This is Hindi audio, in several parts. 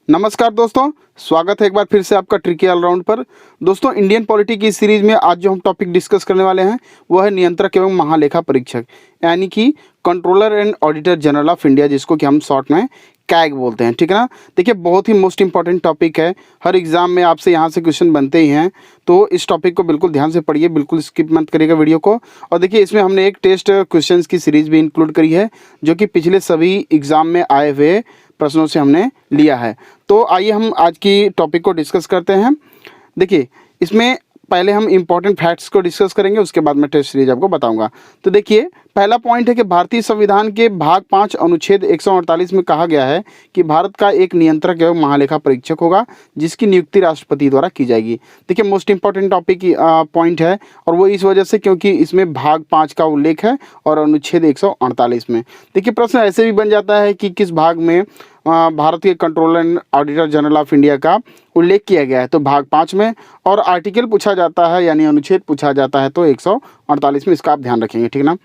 नमस्कार दोस्तों, स्वागत है एक बार फिर से आपका ट्रिकी ऑलराउंड पर। दोस्तों, इंडियन पॉलिटी की सीरीज में आज जो हम टॉपिक डिस्कस करने वाले हैं वो है नियंत्रक एवं महालेखा परीक्षक, यानी कि controller and auditor general of India, जिसको कि हम शॉर्ट में कैग बोलते हैं। ठीक है ना। देखिए, बहुत ही मोस्ट इंपॉर्टेंट टॉपिक है। हर एग्जाम में आपसे यहाँ से क्वेश्चन बनते ही हैं, तो इस टॉपिक को बिल्कुल ध्यान से पढ़िए, बिल्कुल स्किप मत करिएगा वीडियो को। और देखिए, इसमें हमने एक टेस्ट क्वेश्चंस की सीरीज भी इंक्लूड करी है, जो कि पिछले सभी एग्जाम में आए हुए प्रश्नों से हमने लिया है। तो आइए हम आज की टॉपिक को डिस्कस करते हैं। देखिए, इसमें पहले हम इंपॉर्टेंट फैक्ट्स को डिस्कस करेंगे, उसके बाद मैं टेस्ट सीरीज आपको बताऊंगा। तो देखिए, पहला पॉइंट है कि भारतीय संविधान के भाग 5 अनुच्छेद 148 में कहा गया है कि भारत का एक नियंत्रक एवं महालेखा परीक्षक होगा, जिसकी नियुक्ति राष्ट्रपति द्वारा की जाएगी। देखिए, मोस्ट इंपॉर्टेंट टॉपिक पॉइंट है, और वो इस वजह से क्योंकि इसमें भाग 5 का उल्लेख है और अनुच्छेद 148 में। देखिए, प्रश्न ऐसे भी बन जाता है कि किस भाग में भारत के controller and auditor general of India का उल्लेख किया गया है, तो भाग 5 में। और आर्टिकल पूछा जाता है यानी अनुच्छेद पूछा जाता है तो 148 में। इसका आप ध्यान रखेंगे, ठीक ना।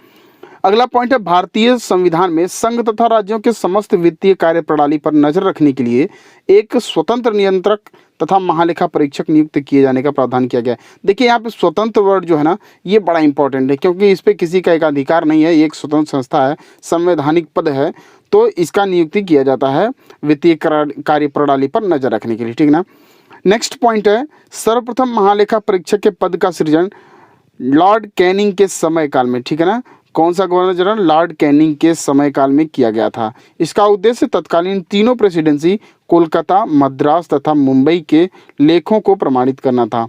अगला पॉइंट है, भारतीय संविधान में संघ तथा राज्यों के समस्त वित्तीय कार्य प्रणाली पर नजर रखने के लिए एक स्वतंत्र नियंत्रक तथा महालेखा परीक्षक नियुक्त किए जाने का प्रावधान किया गया है। देखिए, यहाँ पे स्वतंत्र वर्ड जो है ना, ये बड़ा इंपॉर्टेंट है, क्योंकि इस पे किसी का एक अधिकार नहीं है। ये एक स्वतंत्र संस्था है, संवैधानिक पद है, तो इसका नियुक्ति किया जाता है वित्तीय कार्य प्रणाली पर नजर रखने के लिए, ठीक ना। नेक्स्ट पॉइंट है, सर्वप्रथम महालेखा परीक्षक के पद का सृजन लॉर्ड कैनिंग के समय काल में, ठीक है ना। कौन सा गवर्नर जनरल? लॉर्ड कैनिंग के समय काल में किया गया था। इसका उद्देश्य तत्कालीन तीनों प्रेसिडेंसी कोलकाता, मद्रास तथा मुंबई के लेखों को प्रमाणित करना था।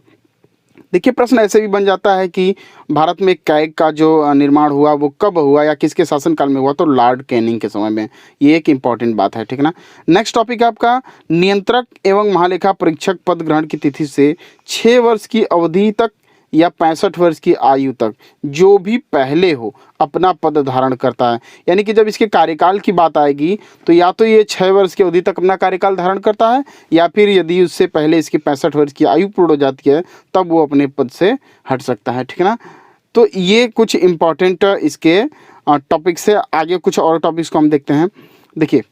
देखिए, प्रश्न ऐसे भी बन जाता है कि भारत में कैग का जो निर्माण हुआ वो कब हुआ या किसके शासनकाल में हुआ, तो लॉर्ड कैनिंग के समय में। ये एक इंपॉर्टेंट बात है, ठीक है ना। नेक्स्ट टॉपिक है आपका, नियंत्रक एवं महालेखा परीक्षक पद ग्रहण की तिथि से 6 वर्ष की अवधि तक या 65 वर्ष की आयु तक जो भी पहले हो अपना पद धारण करता है। यानी कि जब इसके कार्यकाल की बात आएगी तो या तो ये 6 वर्ष की अवधि तक अपना कार्यकाल धारण करता है, या फिर यदि उससे पहले इसकी 65 वर्ष की आयु पूर्ण हो जाती है तब वो अपने पद से हट सकता है, ठीक है ना। तो ये कुछ इंपॉर्टेंट इसके टॉपिक्स से। आगे कुछ और टॉपिक्स को हम देखते हैं। देखिए,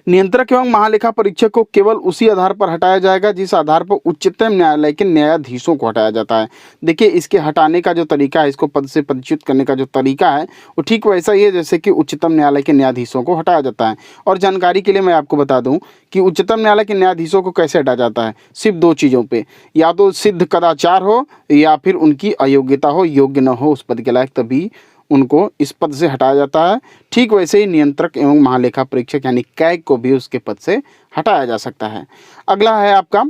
नियंत्रक एवं महालेखा परीक्षक को केवल उसी आधार पर हटाया जाएगा जिस आधार पर उच्चतम न्यायालय के न्यायाधीशों को हटाया जाता है। देखिए, इसके हटाने का जो तरीका है, इसको पद से पदच्युत करने का जो तरीका है, वो ठीक वैसा ही है जैसे कि उच्चतम न्यायालय के न्यायाधीशों को हटाया जाता है। और जानकारी के लिए मैं आपको बता दूं कि उच्चतम न्यायालय के न्यायाधीशों को कैसे हटाया जाता है, सिर्फ 2 चीज़ों पर, या तो सिद्ध कदाचार हो या फिर उनकी अयोग्यता हो, योग्य न हो उस पद के लायक, तभी उनको इस पद से हटाया जाता है। ठीक वैसे ही नियंत्रक एवं महालेखा परीक्षक यानी कैग को भी उसके पद से हटाया जा सकता है। अगला है आपका,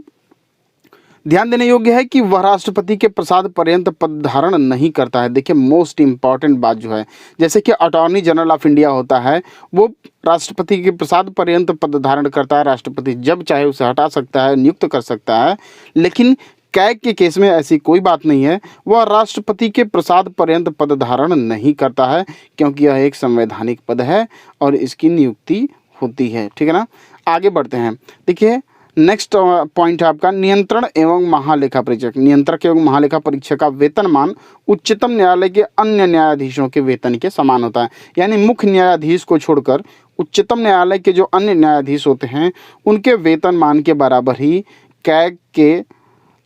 ध्यान देने योग्य है कि वह राष्ट्रपति के प्रसाद पर्यंत पद धारण नहीं करता है। देखिए, मोस्ट इंपॉर्टेंट बात जो है, जैसे कि अटॉर्नी जनरल ऑफ इंडिया होता है, वो राष्ट्रपति के प्रसाद पर्यंत पद धारण करता है। राष्ट्रपति जब चाहे उसे हटा सकता है, नियुक्त कर सकता है। लेकिन कैग के केस में ऐसी कोई बात नहीं है, वह राष्ट्रपति के प्रसाद पर्यंत पद धारण नहीं करता है, क्योंकि यह एक संवैधानिक पद है और इसकी नियुक्ति होती है, ठीक है ना। आगे बढ़ते हैं। देखिए, नेक्स्ट पॉइंट है आपका, नियंत्रण एवं महालेखा परीक्षक। नियंत्रक एवं महालेखा परीक्षक का वेतनमान उच्चतम न्यायालय के अन्य न्यायाधीशों के वेतन के समान होता है। यानी मुख्य न्यायाधीश को छोड़कर उच्चतम न्यायालय के जो अन्य न्यायाधीश होते हैं उनके वेतनमान के बराबर ही कैग के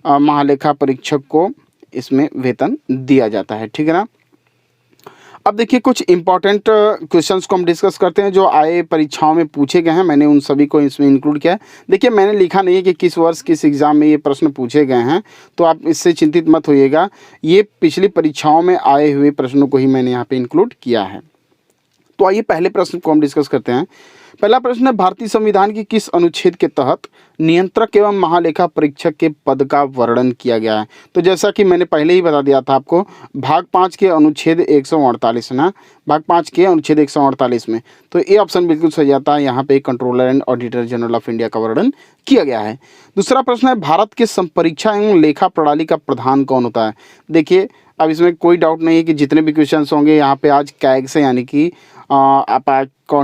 महालेखा परीक्षक को इसमें वेतन दिया जाता है, ठीक है ना। अब देखिए, कुछ इंपॉर्टेंट क्वेश्चंस को हम डिस्कस करते हैं जो आए परीक्षाओं में पूछे गए हैं। मैंने उन सभी को इसमें इंक्लूड किया है। देखिए, मैंने लिखा नहीं है कि किस वर्ष किस एग्ज़ाम में ये प्रश्न पूछे गए हैं, तो आप इससे चिंतित मत होइएगा। ये पिछली परीक्षाओं में आए हुए प्रश्नों को ही मैंने यहाँ पे इंक्लूड किया है। तो आइए पहले प्रश्न को हम डिस्कस करते हैं। पहला प्रश्न है, भारतीय संविधान की किस अनुच्छेद के तहत नियंत्रक एवं महालेखा परीक्षक के पद का वर्णन किया गया है? तो जैसा कि मैंने पहले ही बता दिया था आपको, भाग 5 के अनुच्छेद 148 है ना, भाग 5 के अनुच्छेद 148 में। तो ये ऑप्शन बिल्कुल सही आता है। यहाँ पे controller and auditor general of India का वर्णन किया गया है। दूसरा प्रश्न है, भारत के संपरीक्षा एवं लेखा प्रणाली का प्रधान कौन होता है? देखिए, अब इसमें कोई डाउट नहीं है कि जितने भी क्वेश्चन होंगे यहाँ पे आज कैग से यानी कि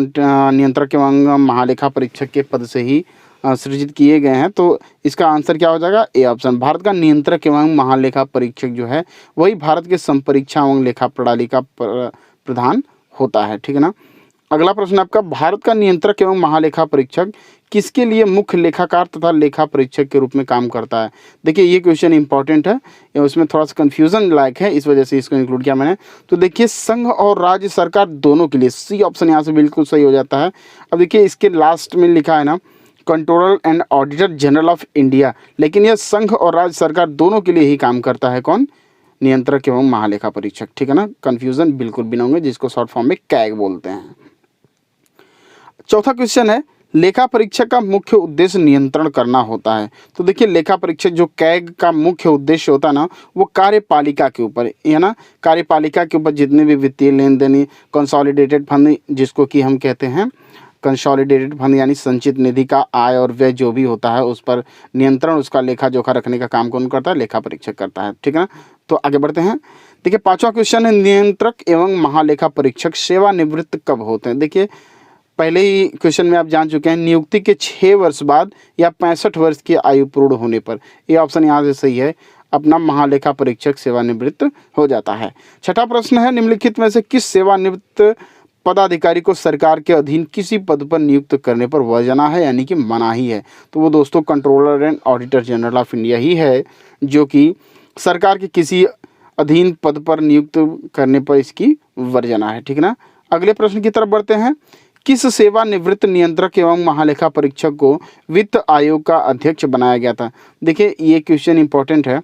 नियंत्रक एवं महालेखा परीक्षक के पद से ही सृजित किए गए हैं। तो इसका आंसर क्या हो जाएगा? A option. भारत का नियंत्रक एवं महालेखा परीक्षक जो है वही भारत के संपरीक्षा एवं लेखा प्रणाली का प्रधान होता है, ठीक है ना। अगला प्रश्न आपका, भारत का नियंत्रक एवं महालेखा परीक्षक किसके लिए मुख्य लेखाकार तथा लेखा परीक्षक के रूप में काम करता है? देखिए ये क्वेश्चन इंपॉर्टेंट है, या उसमें थोड़ा सा कंफ्यूजन लायक है, इस वजह से इसको इंक्लूड किया मैंने। तो देखिए संघ और राज्य सरकार दोनों के लिए, सी ऑप्शन यहाँ से बिल्कुल सही हो जाता है। अब देखिए इसके लास्ट में लिखा है ना controller and auditor general of India, लेकिन यह संघ और राज्य सरकार दोनों के लिए ही काम करता है। कौन? नियंत्रक एवं महालेखा परीक्षक, ठीक है ना, कंफ्यूजन बिल्कुल भी ना होंगे, जिसको शॉर्ट फॉर्म में कैग बोलते हैं। चौथा क्वेश्चन है, लेखा परीक्षक का मुख्य उद्देश्य नियंत्रण करना होता है। तो देखिए लेखा परीक्षक जो कैग का मुख्य उद्देश्य होता है ना, वो कार्यपालिका के ऊपर है ना, कार्यपालिका के ऊपर जितने भी वित्तीय लेन देन, कंसोलिडेटेड फंड जिसको कि हम कहते हैं कंसोलिडेटेड फंड यानी संचित निधि का आय और व्यय जो भी होता है उस पर नियंत्रण, उसका लेखा जोखा रखने का काम कौन करता है? लेखा परीक्षक करता है, ठीक है ना। तो आगे बढ़ते हैं। देखिए पांचवा क्वेश्चन है, नियंत्रक एवं महालेखा परीक्षक सेवानिवृत्त कब होते हैं? देखिए पहले ही क्वेश्चन में आप जान चुके हैं, नियुक्ति के 6 वर्ष बाद या 65 वर्ष की आयु पूर्ण होने पर। ये ऑप्शन यहाँ से सही है, अपना महालेखा परीक्षक सेवानिवृत्त हो जाता है। छठा प्रश्न है, निम्नलिखित में से किस सेवानिवृत्त पदाधिकारी को सरकार के अधीन किसी पद पर नियुक्त करने पर वजना है, यानी कि मनाही है? तो वो दोस्तों controller and auditor general of India ही है, जो कि सरकार के किसी अधीन पद पर नियुक्त करने पर इसकी वर्जना है, ठीक है ना। अगले प्रश्न की तरफ बढ़ते हैं। किस सेवानिवृत्त नियंत्रक एवं महालेखा परीक्षक को वित्त आयोग का अध्यक्ष बनाया गया था? देखिए ये क्वेश्चन इंपॉर्टेंट है,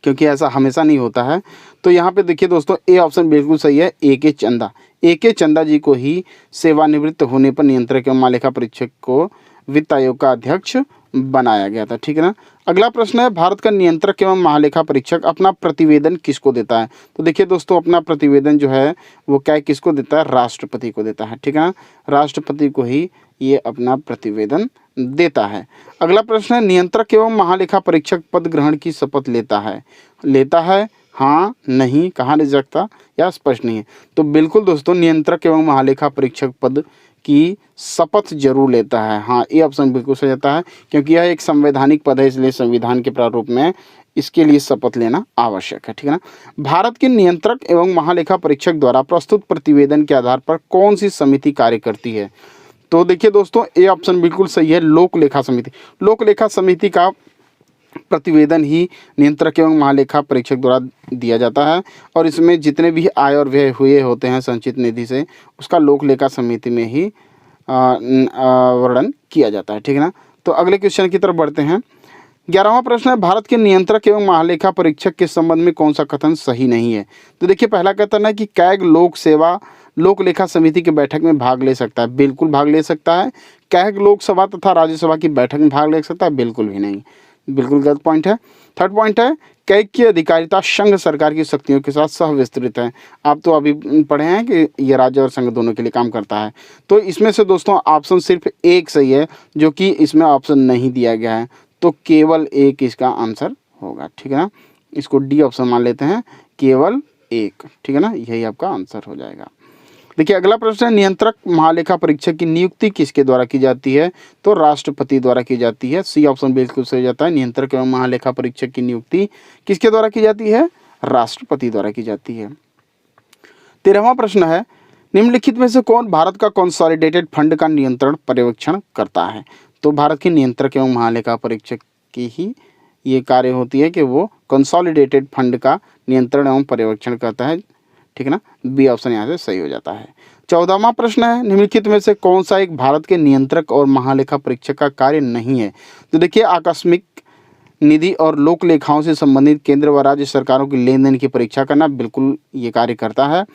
क्योंकि ऐसा हमेशा नहीं होता है। तो यहाँ पे देखिए दोस्तों, ए ऑप्शन बिल्कुल सही है, ए.के. चंदा। ए.के. चंदा जी को ही सेवानिवृत्त होने पर नियंत्रक एवं महालेखा परीक्षक को वित्त आयोग का अध्यक्ष बनाया गया था, ठीक है ना। अगला प्रश्न है, भारत का नियंत्रक एवं महालेखा परीक्षक अपना प्रतिवेदन किसको देता है? तो देखिए दोस्तों, अपना प्रतिवेदन जो है वो क्या किसको देता है? राष्ट्रपति को देता है, ठीक है ना। राष्ट्रपति को ही ये अपना प्रतिवेदन देता है। अगला प्रश्न है, नियंत्रक एवं महालेखा परीक्षक पद ग्रहण की शपथ लेता है हाँ, नहीं, कहाँ ले सकता या स्पष्ट नहीं है? तो बिल्कुल दोस्तों, नियंत्रक एवं महालेखा परीक्षक पद की शपथ जरूर लेता है। हाँ, ये ऑप्शन बिल्कुल सही जाता है, क्योंकि यह एक संवैधानिक पद है, इसलिए संविधान के प्रारूप में इसके लिए शपथ लेना आवश्यक है, ठीक है ना। भारत के नियंत्रक एवं महालेखा परीक्षक द्वारा प्रस्तुत प्रतिवेदन के आधार पर कौन सी समिति कार्य करती है? तो देखिए दोस्तों, ए ऑप्शन बिल्कुल सही है, लोक लेखा समिति। लोक लेखा समिति का प्रतिवेदन ही नियंत्रक एवं महालेखा परीक्षक द्वारा दिया जाता है, और इसमें जितने भी आय और व्यय हुए होते हैं संचित निधि से, उसका लोक लेखा समिति में ही वर्णन किया जाता है, ठीक है ना। तो अगले क्वेश्चन की तरफ बढ़ते हैं। 11वां प्रश्न है, भारत के नियंत्रक एवं महालेखा परीक्षक के संबंध में कौन सा कथन सही नहीं है? तो देखिए पहला कथन है कि कैग लोक लेखा समिति की बैठक में भाग ले सकता है। बिल्कुल भाग ले सकता है। कैग लोकसभा तथा राज्यसभा की बैठक में भाग ले सकता है? बिल्कुल भी नहीं, बिल्कुल गलत पॉइंट है। थर्ड पॉइंट है, कैग की अधिकारिता संघ सरकार की शक्तियों के साथ सह विस्तृत है। आप तो अभी पढ़े हैं कि यह राज्य और संघ दोनों के लिए काम करता है। तो इसमें से दोस्तों ऑप्शन सिर्फ एक सही है, जो कि इसमें ऑप्शन नहीं दिया गया है, तो केवल एक इसका आंसर होगा, ठीक है ना। इसको डी ऑप्शन मान लेते हैं, केवल एक, ठीक है ना, यही आपका आंसर हो जाएगा। देखिए अगला प्रश्न है, नियंत्रक महालेखा परीक्षक की नियुक्ति किसके द्वारा की जाती है? तो राष्ट्रपति द्वारा की जाती है। सी ऑप्शन बिल्कुल सही जाता है, नियंत्रक एवं महालेखा परीक्षक की नियुक्ति किसके द्वारा की जाती है? राष्ट्रपति द्वारा की जाती है। 13वां प्रश्न है, निम्नलिखित में से कौन भारत का कंसोलिडेटेड फंड का नियंत्रण पर्यवेक्षण करता है? तो भारत के नियंत्रक एवं महालेखा परीक्षक की ही ये कार्य होती है कि वो कंसोलिडेटेड फंड का नियंत्रण एवं पर्यवेक्षण करता है, ठीक है ना। बी ऑप्शन यहाँ से सही हो जाता है। 14वां प्रश्न है, निम्नलिखित में से कौन सा एक भारत के नियंत्रक और महालेखा परीक्षक का कार्य नहीं है? तो देखिए आकस्मिक निधि और लोक लेखाओं से संबंधित केंद्र व राज्य सरकारों की लेन देन की परीक्षा करना, बिल्कुल ये कार्य करता है।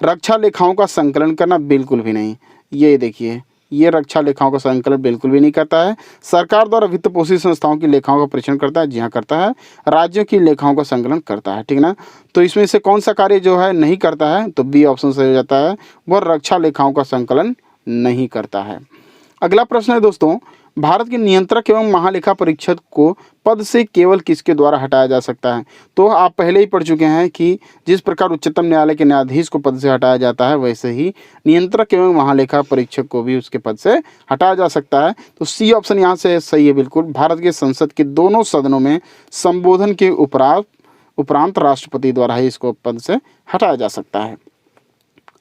रक्षा लेखाओं का संकलन करना, बिल्कुल भी नहीं। ये देखिए, ये रक्षा लेखाओं का संकलन बिल्कुल भी नहीं करता है। सरकार द्वारा वित्त पोषित संस्थाओं की लेखाओं का परीक्षण करता है, जी हाँ करता है। राज्यों की लेखाओं का संकलन करता है, ठीक है ना। तो इसमें से कौन सा कार्य जो है नहीं करता है? तो बी ऑप्शन सही हो जाता है, वह रक्षा लेखाओं का संकलन नहीं करता है। अगला प्रश्न है दोस्तों, भारत के नियंत्रक एवं महालेखा परीक्षक को पद से केवल किसके द्वारा हटाया जा सकता है? तो आप पहले ही पढ़ चुके हैं कि जिस प्रकार उच्चतम न्यायालय के न्यायाधीश को पद से हटाया जाता है, वैसे ही नियंत्रक एवं महालेखा परीक्षक को भी उसके पद से हटाया जा सकता है। तो सी ऑप्शन यहाँ से सही है बिल्कुल। भारत के संसद के दोनों सदनों में संबोधन के उपरांत राष्ट्रपति द्वारा ही इसको पद से हटाया जा सकता है।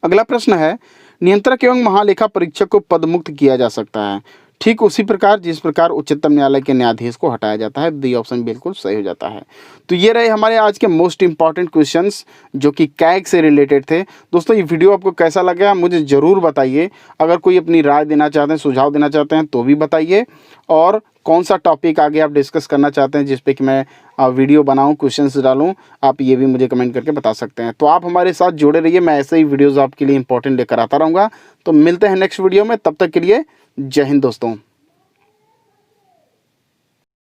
अगला प्रश्न है, नियंत्रक एवं महालेखा परीक्षक को पदमुक्त किया जा सकता है, ठीक उसी प्रकार जिस प्रकार उच्चतम न्यायालय के न्यायाधीश को हटाया जाता है। डी ऑप्शन बिल्कुल सही हो जाता है। तो ये रहे हमारे आज के मोस्ट इंपॉर्टेंट क्वेश्चंस जो कि कैग से रिलेटेड थे। दोस्तों ये वीडियो आपको कैसा लगा मुझे ज़रूर बताइए। अगर कोई अपनी राय देना चाहते हैं, सुझाव देना चाहते हैं तो भी बताइए, और कौन सा टॉपिक आगे आप डिस्कस करना चाहते हैं जिस पे कि मैं वीडियो बनाऊं, क्वेश्चंस डालूं, आप ये भी मुझे कमेंट करके बता सकते हैं। तो आप हमारे साथ जुड़े रहिए, मैं ऐसे ही वीडियोज़ आपके लिए इंपॉर्टेंट लेकर आता रहूँगा। तो मिलते हैं नेक्स्ट वीडियो में, तब तक के लिए जय हिंद दोस्तों।